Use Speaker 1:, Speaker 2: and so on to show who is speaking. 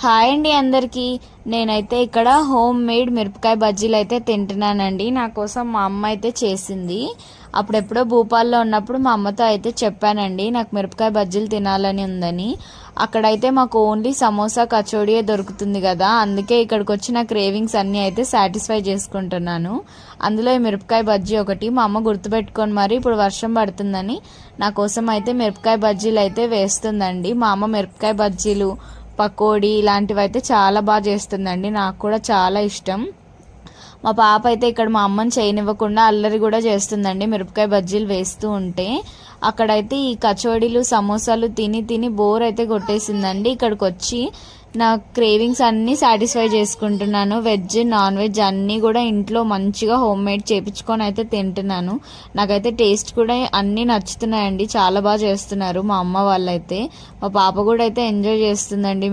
Speaker 1: Hi అండి అందరికీ. నేనైతే ఇక్కడ హోమ్ మేడ్ మిరపకాయ బజ్జీలు అయితే తింటున్నానండి. నా కోసం మా అమ్మ అయితే చేసింది. అప్పుడెప్పుడో భూపాల్లో ఉన్నప్పుడు మా అమ్మతో అయితే చెప్పానండి నాకు మిరపకాయ బజ్జీలు తినాలని ఉందని. అక్కడైతే మాకు ఓన్లీ సమోసా కచోడియే దొరుకుతుంది కదా, అందుకే ఇక్కడికి వచ్చి నా క్రేవింగ్స్ అన్నీ అయితే సాటిస్ఫై చేసుకుంటున్నాను. అందులో ఈ మిరపకాయ బజ్జీ ఒకటి. మా అమ్మ గుర్తుపెట్టుకొని మరి ఇప్పుడు వర్షం పడుతుందని నా కోసం అయితే మిరపకాయ బజ్జీలు అయితే వేస్తుందండి. మా అమ్మ మిరపకాయ బజ్జీలు, పకోడీ ఇలాంటివి అయితే చాలా బాగా చేస్తుందండి. నాకు కూడా చాలా ఇష్టం. మా పాప అయితే ఇక్కడ మా అమ్మని చేయనివ్వకుండా అల్లరి కూడా చేస్తుందండి మిరపకాయ బజ్జీలు వేస్తూ ఉంటే. అక్కడైతే ఈ కచోడీలు సమోసాలు తిని తిని బోర్ అయితే కొట్టేసిందండి. ఇక్కడికి వచ్చి నా క్రేవింగ్స్ అన్నీ సాటిస్ఫై చేసుకుంటున్నాను. వెజ్ నాన్ వెజ్ అన్నీ కూడా ఇంట్లో మంచిగా హోమ్ మేడ్ చేపించుకొని అయితే తింటున్నాను. నాకైతే టేస్ట్ కూడా అన్నీ నచ్చుతున్నాయండి. చాలా బాగా చేస్తున్నారు మా అమ్మ వాళ్ళైతే. మా పాప కూడా అయితే ఎంజాయ్ చేస్తుందండి.